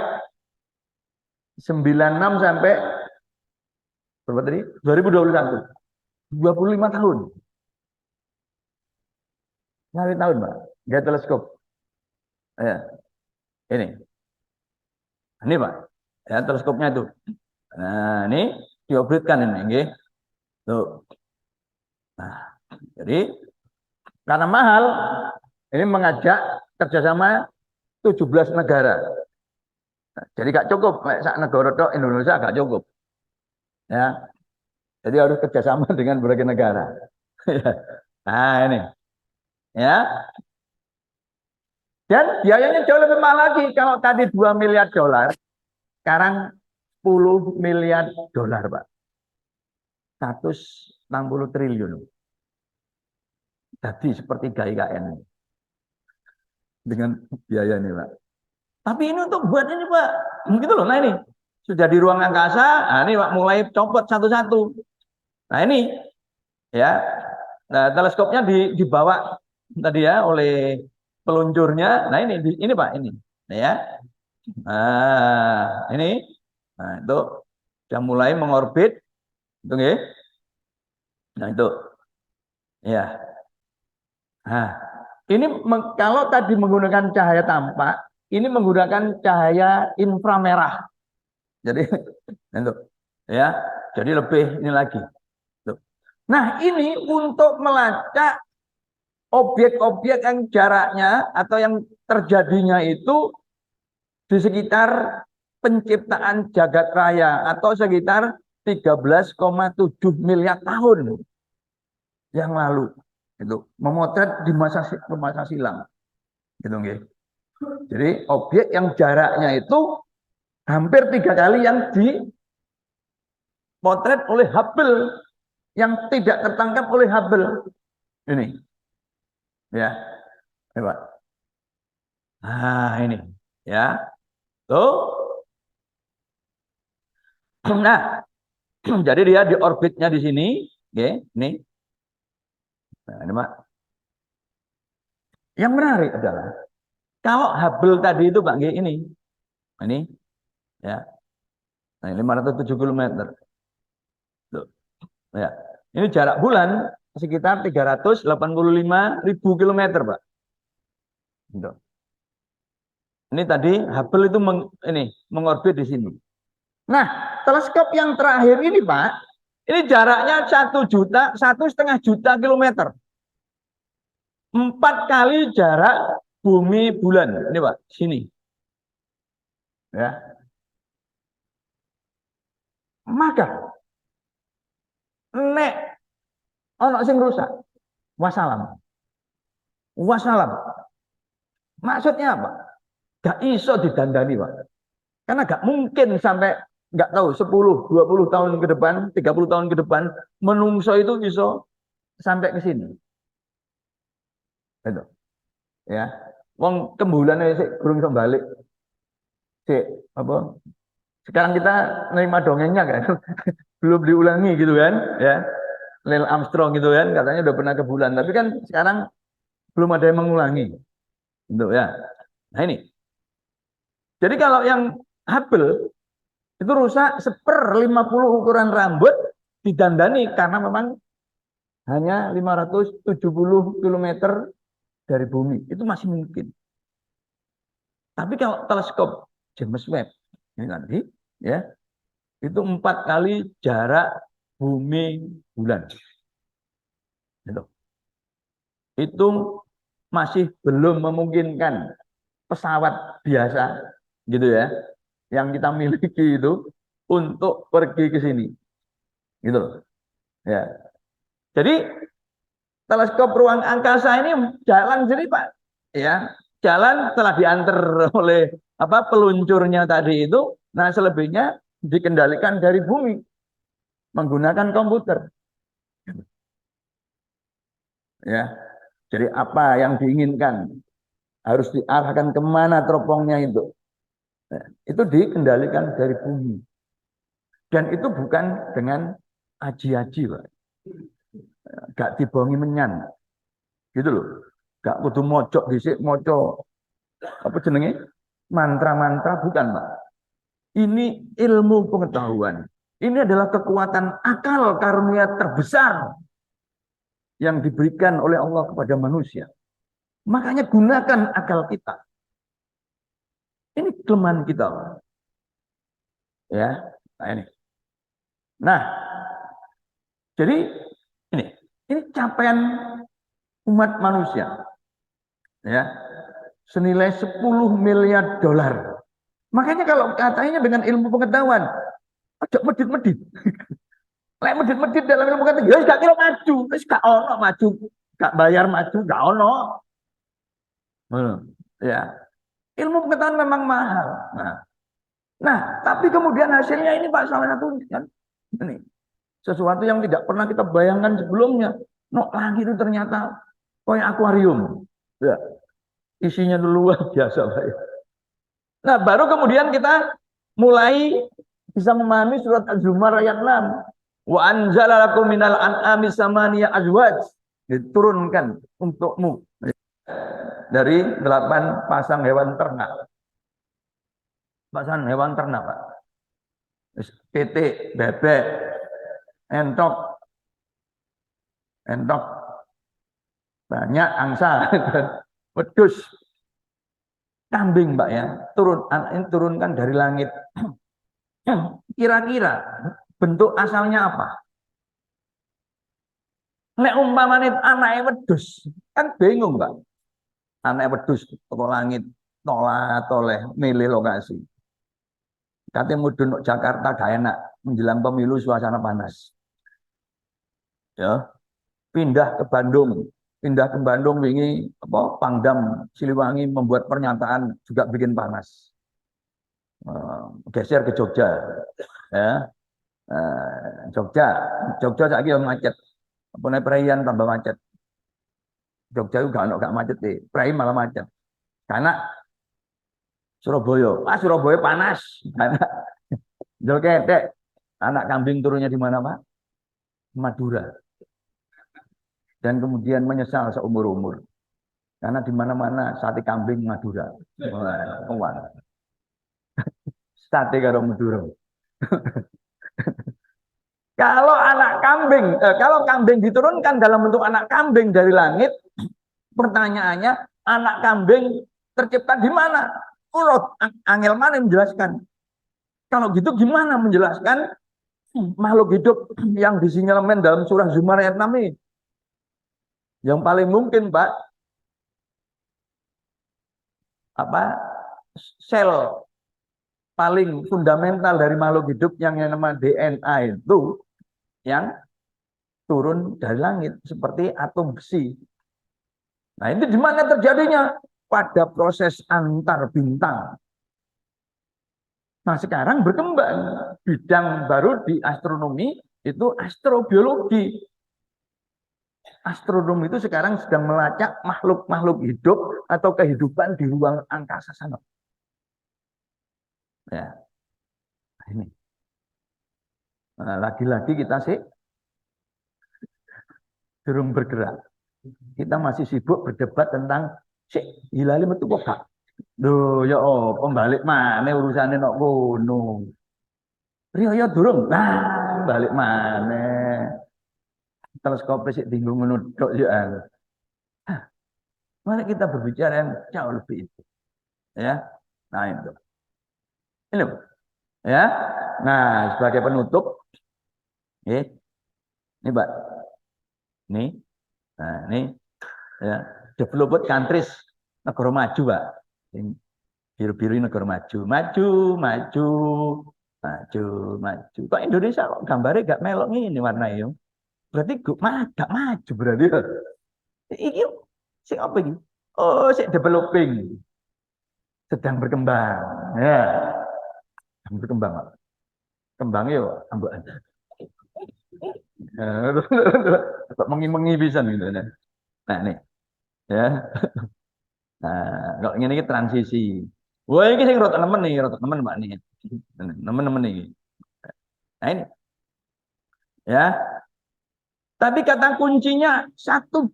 96 sampai berapa tadi? 2021. 25 tahun. Nyari tahun, Pak. Gaya teleskop. Ya, ini. Ini, Pak. Ya, teleskopnya itu. Nah, ini diorbitkan ini, nggih. Tuh. Nah, jadi karena mahal, ini mengajak kerjasama 17 negara. Nah, jadi gak cukup, sak negara tok Indonesia gak cukup. Ya, jadi harus kerjasama dengan berbagai negara. Nah, ini. Ya, dan biayanya jauh lebih mahal lagi. Kalau tadi 2 miliar dolar, sekarang 10 miliar dolar, Pak. 160 triliun. Jadi seperti IKN dengan biaya ini, Pak. Tapi ini untuk buat ini, Pak. Gitu loh. Nah ini sudah di ruang angkasa. Nah ini Pak mulai copot satu-satu. Nah ini ya. Nah teleskopnya dibawa tadi ya oleh peluncurnya. Nah ini Pak ini. Nah, ya. Nah ini. Nah itu sudah mulai mengorbit. Itu ya. Nah itu ya. Nah ini kalau tadi menggunakan cahaya tampak, ini menggunakan cahaya inframerah. Jadi itu ya. Jadi lebih ini lagi. Nah, ini untuk melacak objek-objek yang jaraknya atau yang terjadinya itu di sekitar penciptaan jagat raya atau sekitar 13,7 miliar tahun yang lalu. Itu memotret di masa silam. Gitu, nggih. Jadi objek yang jaraknya itu hampir 3 kali yang dipotret oleh Hubble yang tidak tertangkap oleh Hubble. Ini. Ya. Coba. Nah, ini. Ya. Tuh. Nah, jadi dia di orbitnya di sini, oke, ini. Nah, ini Pak. Yang menarik adalah kalau Hubble tadi itu Pak, ini. Ini ya. Nah, 507 km. Tuh. Ya. Ini jarak bulan sekitar 385.000 kilometer, Pak. Tuh. Ini tadi Hubble itu mengorbit di sini. Nah, teleskop yang terakhir ini, Pak, ini jaraknya 1,5 juta kilometer. 4 kali jarak bumi bulan. Ini, Pak, sini. Ya. Maka nek ono sing rusak, wassalam. Wassalam. Maksudnya apa? Gak iso didandani, Pak. Karena gak mungkin sampai nggak tahu 10, 20 tahun ke depan, 30 tahun ke depan menungso itu bisa sampai ke sini. Itu. Ya. Wong kembulane sik burung iso balik. Sik apa? Sekarang kita nerima dongengnya kan. Belum diulangi gitu kan, ya. Neil Armstrong gitu kan katanya udah pernah ke bulan, tapi kan sekarang belum ada yang mengulangi. Gitu ya. Nah ini. Jadi kalau yang Hubble itu rusak 1/50 ukuran rambut didandani karena memang hanya 570 kilometer dari bumi. Itu masih mungkin. Tapi kalau teleskop James Webb ini nanti ya itu 4 kali jarak bumi bulan. Itu masih belum memungkinkan pesawat biasa gitu ya yang kita miliki itu untuk pergi ke sini. Gitu loh. Ya. Jadi teleskop ruang angkasa ini jalan sendiri, Pak. Ya, jalan telah diantar oleh apa peluncurnya tadi itu. Nah, selebihnya dikendalikan dari bumi menggunakan komputer. Ya. Jadi apa yang diinginkan harus diarahkan kemana teropongnya itu. Nah, itu dikendalikan dari bumi. Dan itu bukan dengan aji-aji, Pak. Gak dibongi menyan. Gitu loh. Gak kudu mojok disik moco apa jenenge? Mantra-mantra bukan, Pak. Ini ilmu pengetahuan. Ini adalah kekuatan akal karunia terbesar yang diberikan oleh Allah kepada manusia. Makanya gunakan akal kita. Ini kelemahan kita, Pak. Ya. Nah, ini. Nah, jadi ini capaian umat manusia. Ya. Senilai 10 miliar dolar. Makanya kalau katanya dengan ilmu pengetahuan, ojo medit-medit. Lek medit-medit dalam ilmu pengetahuan, ya gak kira maju, wis gak ono maju, gak bayar maju, gak ono. Ya, ilmu pengetahuan memang mahal. Nah, tapi kemudian hasilnya ini Pak salah satu kan ini sesuatu yang tidak pernah kita bayangkan sebelumnya. No, langit itu ternyata kayak akuarium. Ya, isinya luar biasa, Pak. Nah, baru kemudian kita mulai bisa memahami surat Az-Zumar ayat 6. Wa anzala lakum minal an'ami samaniya azwaj. Diturunkan untukmu dari 8 pasang hewan ternak. Pasang hewan ternak, Pak. Pitik, bebek, entok, entok, banyak angsa, wedhus, kambing, Pak ya. Ini turunkan dari langit. Kira-kira bentuk asalnya apa? Lek umpamane anake wedhus, kan bingung, Pak. Anake wedhus teko langit, toleh milih lokasi. Katanya mudun Jakarta gak enak, menjelang pemilu suasana panas. Ya, pindah ke Bandung. Pindah ke Bandung wingi apa Pangdam Siliwangi membuat pernyataan juga bikin panas. Geser ke Jogja. Ya. Jogja saiki macet. Apa nek perayaan tambah macet. Jogja juga gak macet deh. Prei malah macet. Karena Surabaya panas. Karena Jogja anak kambing turunnya di mana, Pak? Madura. Dan kemudian menyesal seumur-umur. Karena di mana-mana sate kambing Madura. Wah, sate karo Madura. Kalau kambing diturunkan dalam bentuk anak kambing dari langit, pertanyaannya, anak kambing tercipta di mana? Urut angel mana yang menjelaskan? Kalau gitu gimana menjelaskan makhluk hidup yang disinyalemen dalam surah Zumar ayat 6 ini? Yang paling mungkin, Pak, sel paling fundamental dari makhluk hidup yang nama DNA itu yang turun dari langit seperti atom besi. Nah, ini di mana terjadinya? Pada proses antar bintang. Nah, sekarang berkembang bidang baru di astronomi itu astrobiologi. Astronomi itu sekarang sedang melacak makhluk-makhluk hidup atau kehidupan di ruang angkasa sana. Ya, ini. Nah, lagi-lagi kita sih belum bergerak. Kita masih sibuk berdebat tentang hilali metu kok gak. Loh ya balik mana urusannya nok kono. Rio ya durung. Nah, balik mana. Teleskop sik bingung ngono tok ya. Mari kita berbicara yang jauh lebih itu. Ya. Nah, itu. Ini. Ya. Nah, sebagai penutup ini, Pak. Ini. Nah, ini ya, developed countries negara maju, Pak. Ini. Biru-biru negara maju, maju, maju, maju, maju. Kok Indonesia kok gambarnya gak melok ini warnanya? Berarti gak maju berarti. Iki sing apa iki? Oh, sing developing, sedang berkembang. Ya, sedang berkembang. Kembangnya yo ambek. Kok mengi-mengi pisan gitu. Nah, nih, ya. Nah, kalau ini transisi. Wah, ini sing rada nemen nih, rada nemen Mbak nih. Nemen-nemen nih. Nah, ini ya. Tapi kata kuncinya satu,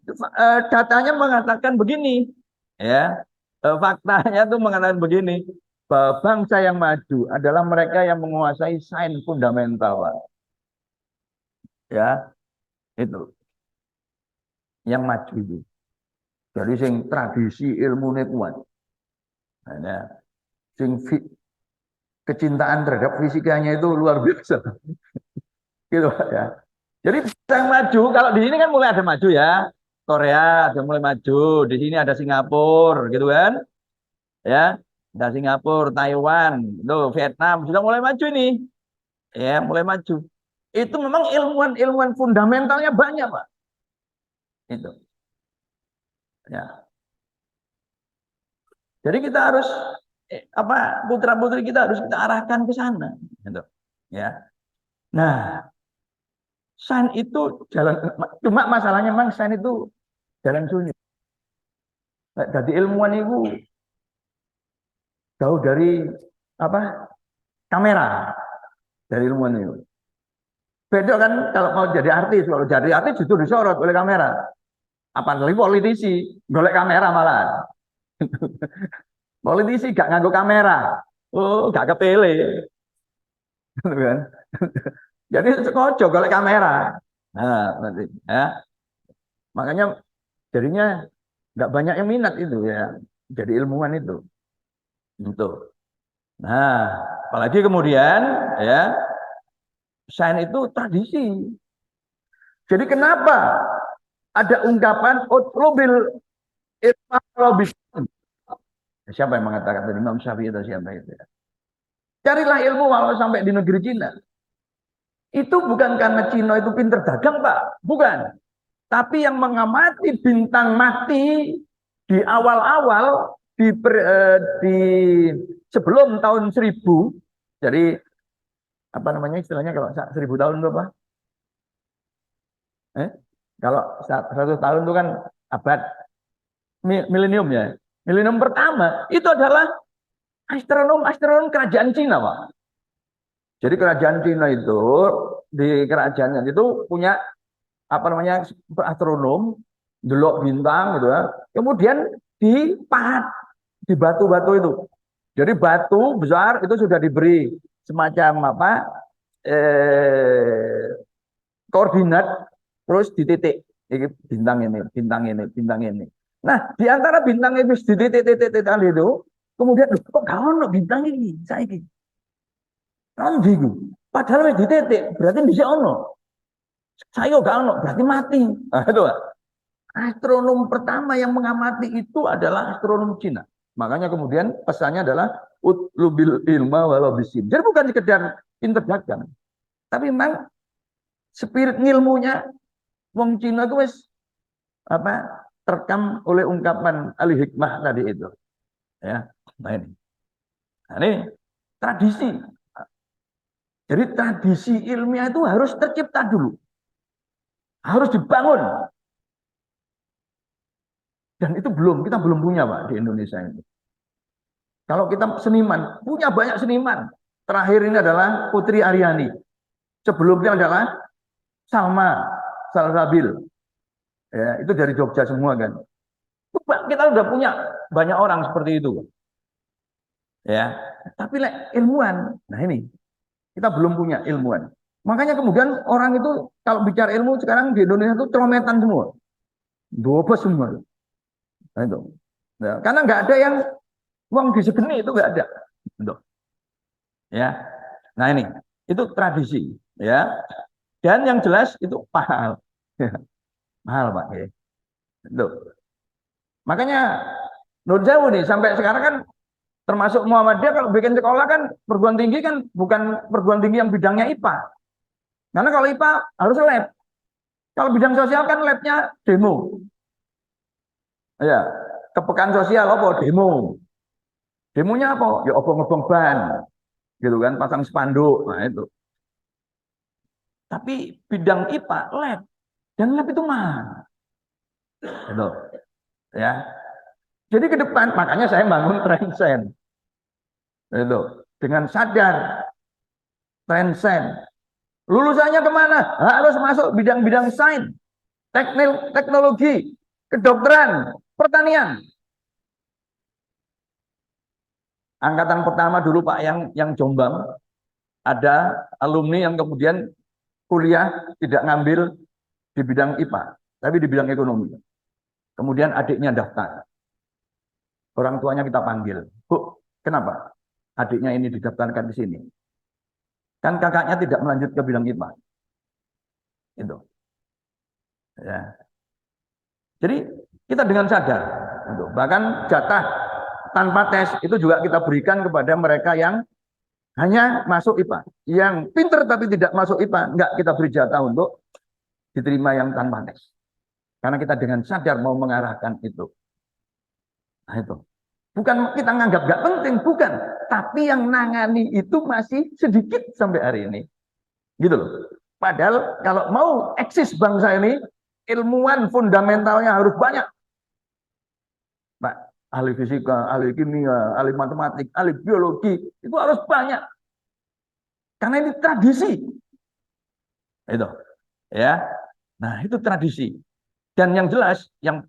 datanya mengatakan begini, ya. Faktanya tuh mengatakan begini, bahwa bangsa yang maju adalah mereka yang menguasai sains fundamental, Pak. Ya, itu yang maju itu. Jadi sing tradisi ilmunya kuat. Nah, ya. Sing kecintaan terhadap fisikanya itu luar biasa. Gitu Pak, ya. Jadi yang maju, kalau di sini kan mulai ada maju ya. Korea ada mulai maju, di sini ada Singapura, gitu kan? Ya, ada Singapura, Taiwan, loh, Vietnam sudah mulai maju ini, ya, mulai maju. Itu memang ilmuwan-ilmuwan fundamentalnya banyak, Pak. Itu, ya. Jadi kita harus apa putra-putri kita harus kita arahkan ke sana, gitu. Ya. Nah, sains itu jalan, cuma masalahnya memang sains itu jalan sunyi. Jadi ilmuwan itu jauh dari apa kamera, dari ilmuwan itu. Beda kan kalau mau jadi artis, kalau jadi artis itu disorot oleh kamera. Apalagi politisi, golek kamera malah. Politisi gak nganggo kamera. Oh, gak kepele. Gitu kan? Jadi sekojo golek kamera. Nah, nanti, ya. Makanya jadinya nggak banyak yang minat itu ya. Jadi ilmuwan itu. Gitu. Nah, apalagi kemudian ya, sains itu tradisi. Jadi kenapa ada ungkapan utlubil ilma bis. Siapa yang mengatakan tadi Imam Syafi'i atau siapa itu ya? Carilah ilmu walau sampai di negeri Cina. Itu bukan karena Cina itu pinter dagang, Pak. Bukan. Tapi yang mengamati bintang mati di awal-awal di sebelum tahun 1000. Jadi apa namanya istilahnya kalau 1000 tahun itu apa? Eh? Kalau 100 tahun itu kan abad milenium ya. Milenium pertama itu adalah astronom kerajaan Cina, Pak. Jadi kerajaan Cina itu di kerajaannya itu punya apa namanya astronom, delok bintang gitu ya. Kemudian dipahat di batu-batu itu. Jadi batu besar itu sudah diberi semacam apa koordinat terus dititik. Ini bintang ini, bintang ini, bintang ini. Nah, di antara bintang itu di titik-titik itu, kemudian kok gak ono bintang ini saiki. Nanti padahal di titik berarti bisa ono. Saya gak ono berarti mati. Nah, itu Pak. Astronom pertama yang mengamati itu adalah astronom Cina. Makanya kemudian pesannya adalah utlubil ilma walau bisin. Jadi bukan sekedar pinter dagang, tapi memang spirit ilmunya wong Cina itu wis apa terekam oleh ungkapan al hikmah tadi itu. Ya, nah ini. Nah, ini tradisi. Jadi tradisi ilmiah itu harus tercipta dulu. Harus dibangun. Dan itu kita belum punya Pak di Indonesia ini. Kalau kita seniman, punya banyak seniman. Terakhir ini adalah Putri Aryani. Sebelumnya adalah Salma Salsabil. Ya, itu dari Jogja semua kan. Kita udah punya banyak orang seperti itu. Ya, tapi ilmuwan. Nah ini, kita belum punya ilmuwan. Makanya kemudian orang itu kalau bicara ilmu sekarang di Indonesia itu celometan semua. Dua semua. Nah, itu. Nah, karena nggak ada yang uang disegeni itu nggak ada. Gitu. Ya. Nah ini, itu tradisi. Ya. Dan yang jelas itu mahal. Mahal Pak. Ya. Itu. Makanya Nur Jawa nih sampai sekarang kan Termasuk Muhammadiyah kalau bikin sekolah kan perguruan tinggi kan bukan perguruan tinggi yang bidangnya IPA. Karena kalau IPA harus lab. Kalau bidang sosial kan labnya demo. Ya, kepekaan sosial apa? Demo. Demonya apa? Ya obong-obong ban. Gitu kan, pasang spanduk. Nah itu. Tapi bidang IPA lab. Dan lab itu mahal. Gitu. Ya. Jadi ke depan makanya saya bangun Transcend. Itu dengan sadar Transcend. Lulusannya kemana? Harus masuk bidang-bidang sains, teknologi, kedokteran, pertanian. Angkatan pertama dulu Pak yang Jombang ada alumni yang kemudian kuliah tidak ngambil di bidang IPA, tapi di bidang ekonomi. Kemudian adiknya daftar. Orang tuanya kita panggil. Bu, kenapa? Adiknya ini didaftarkan di sini. Kan kakaknya tidak melanjut ke bidang IPA. Itu. Ya. Jadi kita dengan sadar. Gitu. Bahkan jatah tanpa tes itu juga kita berikan kepada mereka yang hanya masuk IPA. Yang pinter tapi tidak masuk IPA, enggak kita beri jatah untuk diterima yang tanpa tes. Karena kita dengan sadar mau mengarahkan itu. Nah itu. Bukan kita nganggap nggak penting, bukan. Tapi yang nangani itu masih sedikit sampai hari ini. Gitu loh. Padahal kalau mau eksis bangsa ini, ilmuwan fundamentalnya harus banyak. Pak, ahli fisika, ahli kimia, ahli matematik, ahli biologi, itu harus banyak. Karena ini tradisi. Itu. Ya. Nah, itu tradisi. Dan yang jelas, yang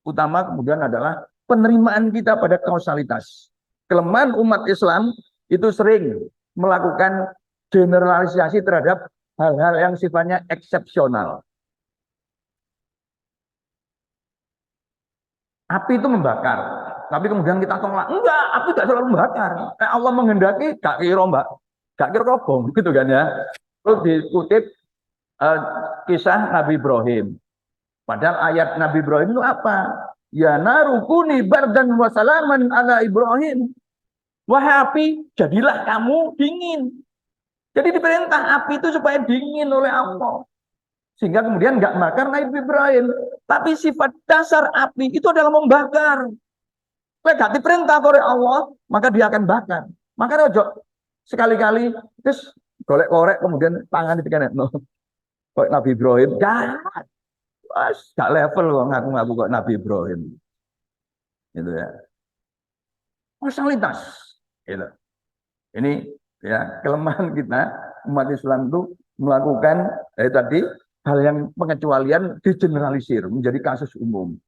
utama kemudian adalah penerimaan kita pada kausalitas. Kelemahan umat Islam itu sering melakukan generalisasi terhadap hal-hal yang sifatnya eksepsional. Api itu membakar, tapi kemudian kita tolak. Enggak, api tidak selalu membakar. Allah menghendaki, gak kira mbak, gak kira kobong, gitu kan ya. Terus dikutip kisah Nabi Ibrahim. Padahal ayat Nabi Ibrahim itu apa? Ya narukuni bardan wa salaman ala Ibrahim. Wahai api, jadilah kamu dingin. Jadi diperintah api itu supaya dingin oleh Allah. Sehingga kemudian nggak bakar Nabi Ibrahim. Tapi sifat dasar api itu adalah membakar. Kalau nggak diperintah oleh Allah, maka dia akan bakar. Maka ojo sekali-kali terus golek-golek kemudian tangan ditekan no. Kok Nabi Ibrahim jahat. Gak level kok ngaku-ngaku kok Nabi Ibrahim. Gitu ya. Personalitas. Gitu. Ini ya kelemahan kita umat Islam itu melakukan tadi hal yang pengecualian digeneralisir menjadi kasus umum.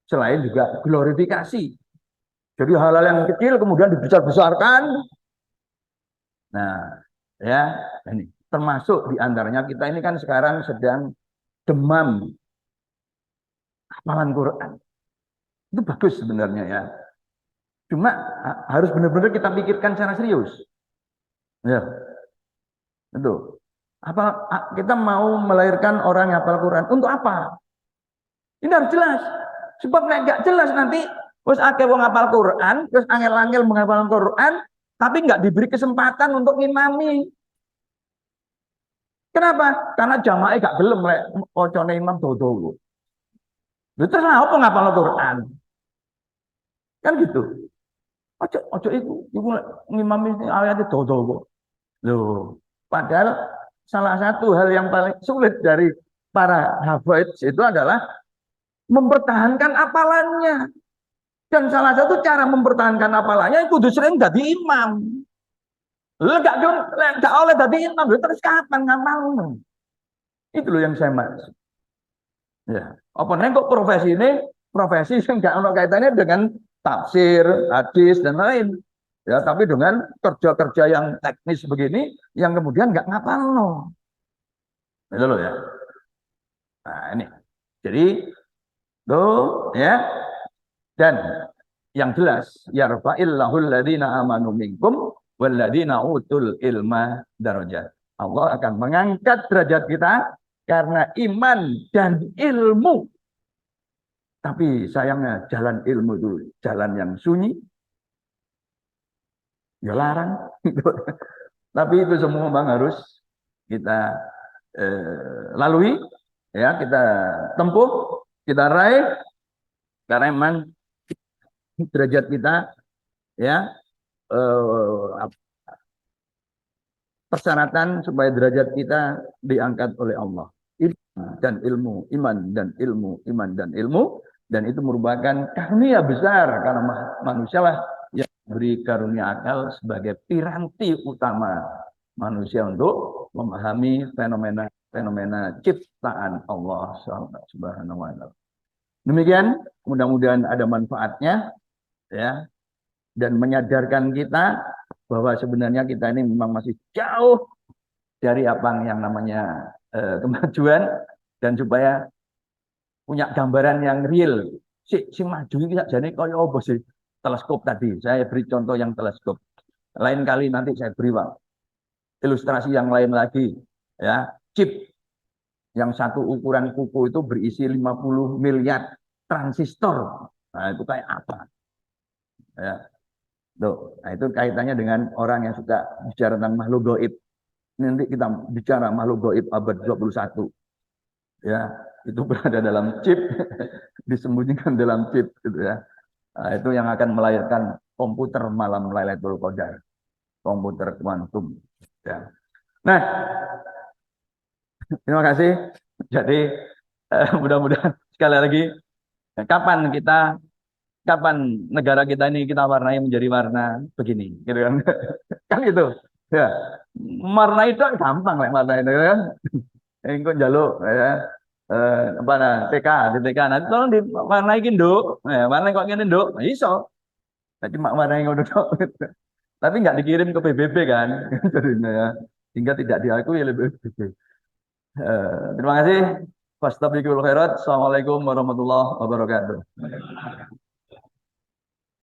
Selain juga glorifikasi. Jadi hal-hal yang kecil kemudian dibesar-besarkan. Nah, ya ini termasuk diantaranya kita ini kan sekarang sedang demam hafalan Quran. Itu bagus sebenarnya ya. Cuma harus benar-benar kita pikirkan secara serius. Ya. Itu. Apa kita mau melahirkan orang yang hafal Quran untuk apa? Ini harus jelas. Sebab nggak jelas nanti terus akeh wong hafal Quran, terus angel-angel menghafal Quran, tapi nggak diberi kesempatan untuk ngimami. Kenapa? Karena jamaah gak gelem lek ocone imam dodo. Lha terus apa ngapal Quran? Kan gitu. Ojo iku ngimami ayat dodo kok. Loh, padahal salah satu hal yang paling sulit dari para hafiz itu adalah mempertahankan apalannya. Dan salah satu cara mempertahankan apalannya itu sering jadi imam. Enggak oleh jadi imam, terus kapan ngamalnya? Itu loh yang saya maksud. Ya, apa nih kok profesi yang nggak ada kaitannya dengan tafsir, hadis dan lain. Ya, tapi dengan kerja-kerja yang teknis begini, yang kemudian nggak ngapal no. Itu loh ya. Nah ini, jadi tuh ya. Dan yang jelas, yarfa'illahul ladzina amanu minkum walladzina utul ilma darajat. Allah akan mengangkat derajat kita karena iman dan ilmu. Tapi sayangnya jalan ilmu itu jalan yang sunyi. ya larang. Tapi itu semua memang harus kita lalui, ya kita tempuh, kita raih, karena memang derajat kita, ya eh, persyaratan supaya derajat kita diangkat oleh Allah. Iman dan ilmu, iman dan ilmu, iman dan ilmu, dan itu merupakan karunia besar karena manusialah yang beri karunia akal sebagai piranti utama manusia untuk memahami fenomena ciptaan Allah Subhanahu wa taala. Demikian, mudah-mudahan ada manfaatnya, ya, dan menyadarkan kita bahwa sebenarnya kita ini memang masih jauh dari apa yang namanya kemajuan, dan supaya punya gambaran yang real. Si maju ini jadi kayak apa sih? Teleskop tadi, saya beri contoh yang teleskop. Lain kali nanti saya beri ilustrasi yang lain lagi, ya. Chip yang satu ukuran kuku itu berisi 50 miliar transistor. Nah, itu kayak apa? Ya. Tuh, nah itu kaitannya dengan orang yang suka bicara tentang makhluk gaib. Nanti kita bicara makhluk gaib abad 21. Ya, itu berada dalam chip, disembunyikan dalam chip gitu ya. Nah, itu yang akan melahirkan komputer malam Lailatul Qadar, komputer kuantum. Ya. Nah, terima kasih. Jadi mudah-mudahan sekali lagi, kapan negara kita ini kita warnai menjadi warna begini, gitu kan? Kan gitu. Ya, warna itu gampang lah, warna itu kan. Engko njaluk ya. Apa nah TK di TK nanti tolong diwarnai ki nduk. Warnai kok ngene nduk. Nah, iso. Nah, cuma warnai ngono tok. Tapi nggak dikirim ke PBB kan. Jadinya ya. Hingga tidak diakui oleh PBB. Terima kasih. Fastabiqul khairat. Assalamualaikum warahmatullahi wabarakatuh.